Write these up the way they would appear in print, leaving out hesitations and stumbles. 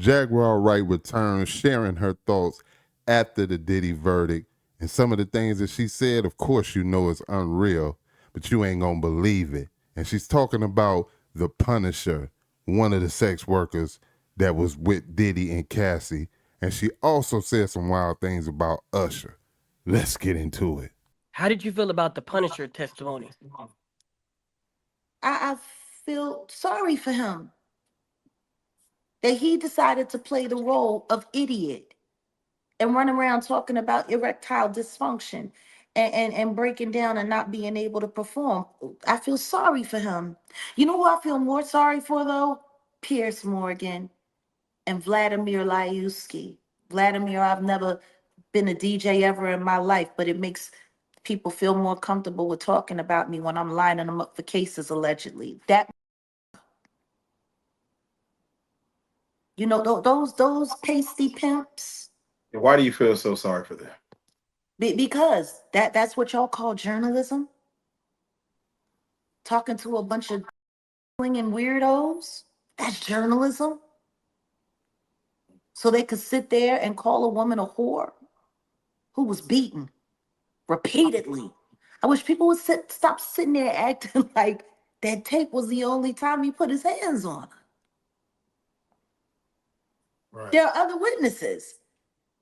Jaguar Wright returns, sharing her thoughts after the Diddy verdict. And some of the things that she said, of course, you know it's unreal, but you ain't gonna believe it. And she's talking about the Punisher, one of the sex workers that was with Diddy and Cassie. And she also said some wild things about Usher. Let's get into it. How did you feel about the Punisher testimony? I feel sorry for him that he decided to play the role of idiot and run around talking about erectile dysfunction and breaking down and not being able to perform. I feel sorry for him. You know who I feel more sorry for though? Pierce Morgan and Vladimir Lyuski. Vladimir, I've never been a DJ ever in my life, but it makes people feel more comfortable with talking about me when I'm lining them up for cases allegedly. That, you know, those pasty pimps. Why do you feel so sorry for them? Because that's what y'all call journalism. Talking to a bunch of and weirdos. That's journalism. So they could sit there and call a woman a whore who was beaten repeatedly. I wish people would stop sitting there acting like that tape was the only time he put his hands on her. Right. There are other witnesses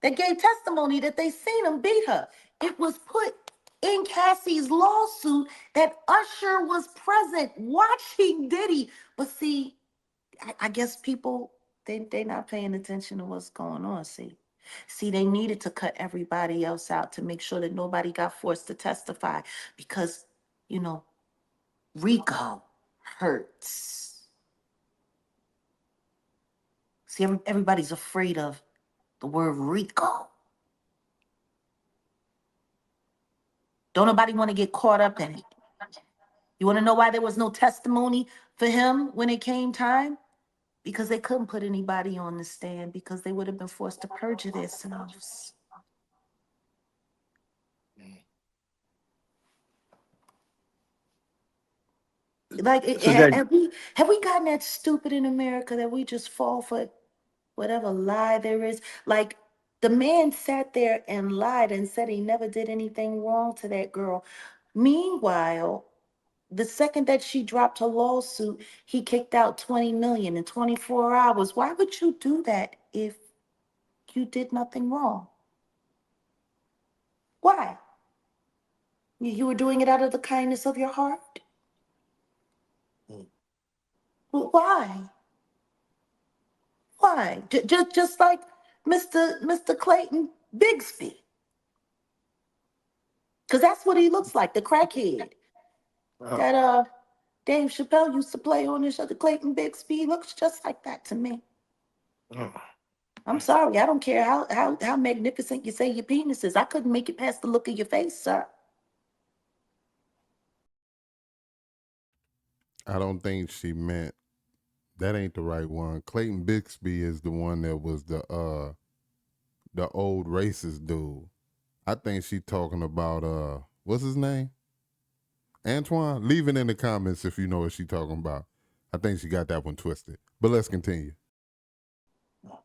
that gave testimony that they seen him beat her. It was put in Cassie's lawsuit that Usher was present watching Diddy. But see, I guess people, they not paying attention to what's going on, See, they needed to cut everybody else out to make sure that nobody got forced to testify because, you know, Rico hurts. See, everybody's afraid of the word Rico. Don't nobody want to get caught up in it. You want to know why there was no testimony for him when it came time? Because they couldn't put anybody on the stand because they would have been forced to perjure themselves. Like, So Jack, have we gotten that stupid in America that we just fall for whatever lie there is? Like, the man sat there and lied and said he never did anything wrong to that girl. Meanwhile, the second that she dropped her lawsuit, he kicked out 20 million in 24 hours. Why would you do that if you did nothing wrong? Why? You were doing it out of the kindness of your heart? Well, why? Why? Just like Mr. Clayton Bigsby. Because that's what he looks like, the crackhead. That Dave Chappelle used to play on this show, the Clayton Bigsby. He looks just like that to me. I'm sorry, I don't care how magnificent you say your penis is. I couldn't make it past the look of your face, sir. I don't think she meant that ain't the right one. Clayton Bixby is the one that was the old racist dude. I think she talking about what's his name? Antoine? Leave it in the comments if you know what she talking about. I think she got that one twisted. But let's continue.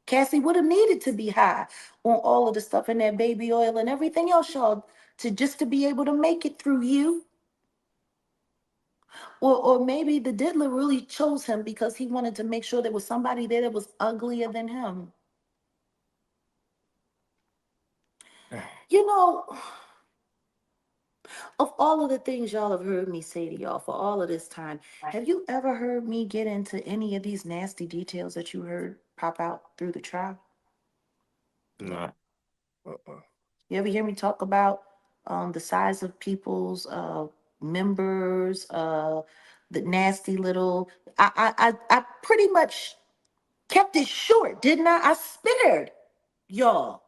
Cassie would have needed to be high on all of the stuff in that baby oil and everything else, y'all, to be able to make it through you. Or maybe the diddler really chose him because he wanted to make sure there was somebody there that was uglier than him. You know, of all of the things y'all have heard me say to y'all for all of this time, have you ever heard me get into any of these nasty details that you heard pop out through the trial? no. You ever hear me talk about the size of people's members, the nasty little? I pretty much kept it short, didn't I? I spared y'all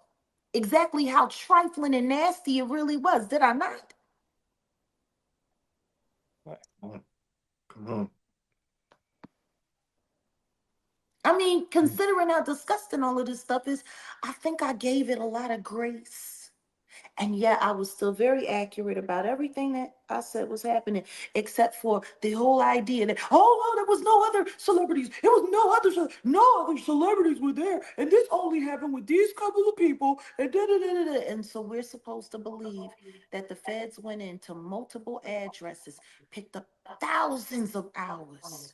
exactly how trifling and nasty it really was, did I not? Come on. I mean, considering how disgusting all of this stuff is, I think I gave it a lot of grace. And yet I was still very accurate about everything that I said was happening, except for the whole idea that, oh, no, there was no other celebrities. It was no other celebrities were there. And this only happened with these couple of people. And da da da da da. And so we're supposed to believe that the feds went into multiple addresses, picked up thousands of hours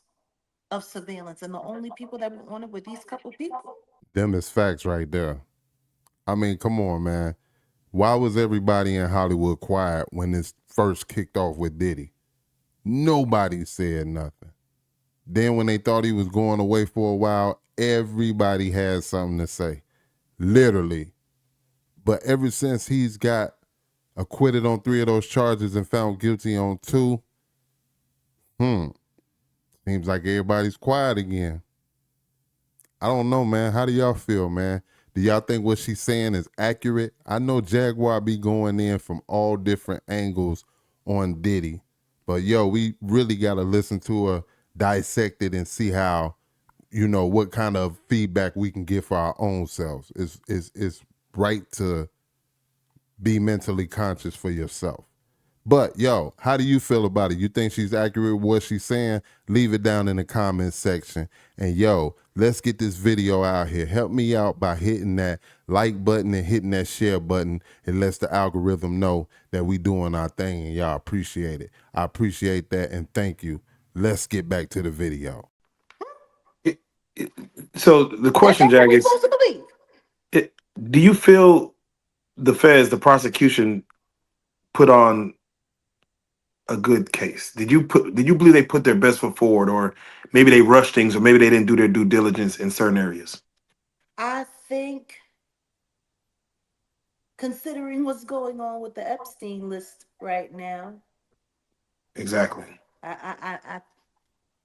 of surveillance. And the only people that were on it were these couple people. Them is facts right there. I mean, come on, man. Why was everybody in Hollywood quiet when this first kicked off with Diddy? Nobody said nothing. Then when they thought he was going away for a while, everybody had something to say. Literally. But ever since he's got acquitted on 3 of those charges and found guilty on 2, seems like everybody's quiet again. I don't know, man. How do y'all feel, man? Do y'all think what she's saying is accurate? I know Jaguar be going in from all different angles on Diddy. But yo, we really gotta listen to her, dissect it, and see how, what kind of feedback we can get for our own selves. It's right to be mentally conscious for yourself. But yo, how do you feel about it? You think she's accurate with what she's saying? Leave it down in the comments section. And yo, let's get this video out here. Help me out by hitting that like button and hitting that share button. It lets the algorithm know that we doing our thing, and y'all appreciate it. I appreciate that, and thank you. Let's get back to the video. So the question, That's what Jag, we're is: supposed to believe. do you feel the feds, the prosecution, put on a good case? Did you believe they put their best foot forward, or maybe they rushed things, or maybe they didn't do their due diligence in certain areas? I think, considering what's going on with the Epstein list right now, Exactly. I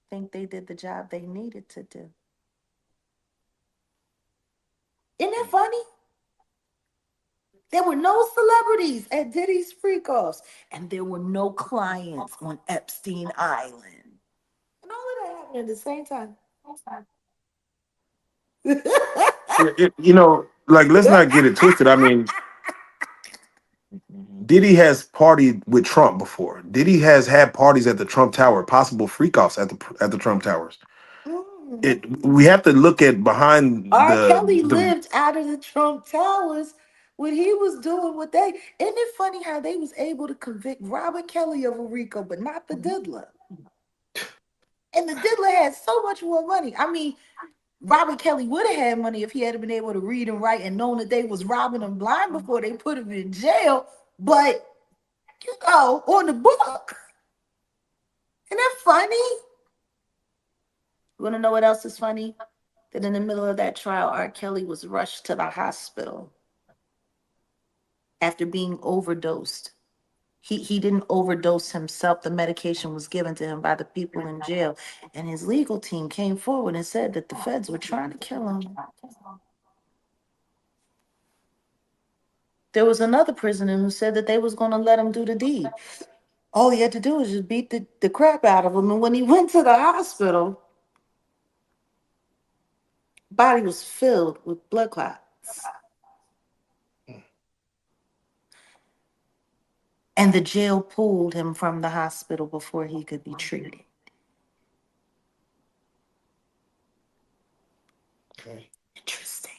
think they did the job they needed to do. Isn't that funny? There were no celebrities at Diddy's freak-offs, and there were no clients on Epstein Island. And all of that happened at the same time. Like, let's not get it twisted. I mean, Diddy has partied with Trump before. Diddy has had parties at the Trump Tower, possible freak-offs at the Trump Towers. Mm. We have to look at behind R. the Kelly the lived out of the Trump Towers when he was doing what they. Isn't it funny how they was able to convict Robert Kelly of a RICO, but not the diddler? And the diddler had so much more money. I mean, Robert Kelly would have had money if he had been able to read and write and known that they was robbing him blind before they put him in jail. But on the book, isn't that funny? You want to know what else is funny? That in the middle of that trial, R. Kelly was rushed to the hospital after being overdosed. He didn't overdose himself. The medication was given to him by the people in jail. And his legal team came forward and said that the feds were trying to kill him. There was another prisoner who said that they was going to let him do the deed. All he had to do was just beat the crap out of him. And when he went to the hospital, body was filled with blood clots. And the jail pulled him from the hospital before he could be treated. Okay. Interesting.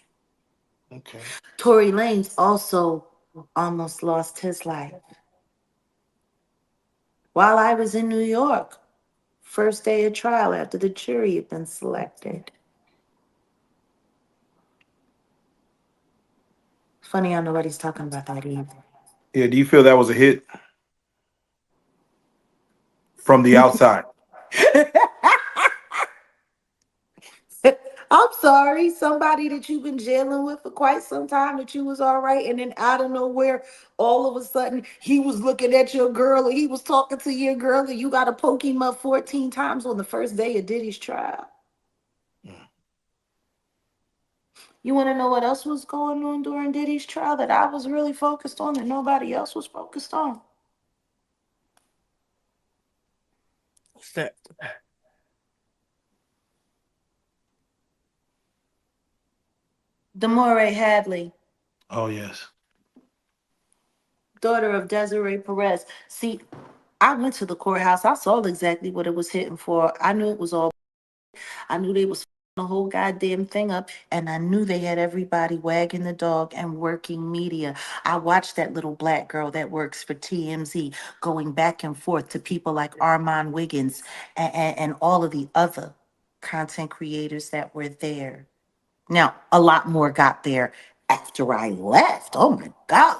Okay. Tory Lanez also almost lost his life. While I was in New York, first day of trial after the jury had been selected. Funny how nobody's talking about that either. Yeah, do you feel that was a hit from the outside? I'm sorry, somebody that you've been jailing with for quite some time that you was all right, and then out of nowhere, all of a sudden, he was looking at your girl, or he was talking to your girl, and you got to poke him up 14 times on the first day of Diddy's trial. You want to know what else was going on during Diddy's trial that I was really focused on that nobody else was focused on? What's that? Damore Hadley. Oh yes. daughter of Desiree Perez. See, I went to the courthouse. I saw exactly what it was hitting for. I knew it was all. I knew they was the whole goddamn thing up, and I knew they had everybody wagging the dog and working media. I watched that little black girl that works for TMZ going back and forth to people like Armand Wiggins and all of the other content creators that were there. Now, a lot more got there after I left. Oh my God.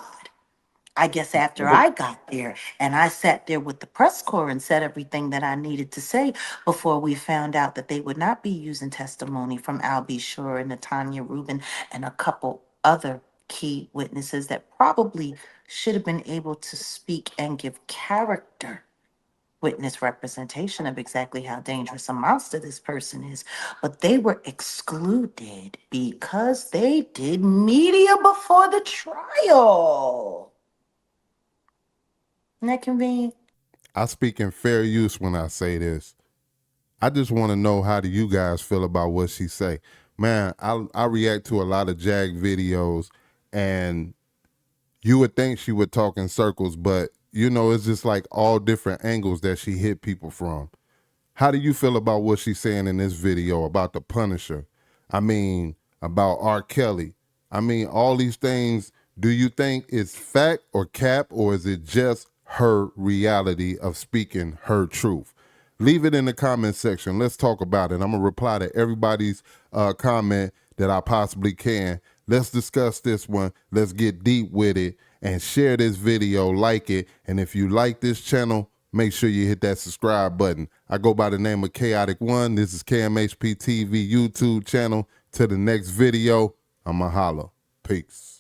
I guess after I got there and I sat there with the press corps and said everything that I needed to say before we found out that they would not be using testimony from Al B. Shore and Natanya Rubin and a couple other key witnesses that probably should have been able to speak and give character witness representation of exactly how dangerous a monster this person is. But they were excluded because they did media before the trial. Isn't that convenient? I speak in fair use when I say this. I just want to know, how do you guys feel about what she say? Man, I react to a lot of Jag videos, and you would think she would talk in circles, but you know, it's just like all different angles that she hit people from. How do you feel about what she's saying in this video about the Punisher? I mean, about R. Kelly. I mean, all these things, do you think it's fact or cap, or is it just her reality of speaking her truth? Leave it in the comment section. Let's talk about it. I'm going to reply to everybody's comment that I possibly can. Let's discuss this one. Let's get deep with it and share this video, like it. And if you like this channel, make sure you hit that subscribe button. I go by the name of Kaotic One. This is KMHP TV YouTube channel. To the next video, I'ma holla. Peace.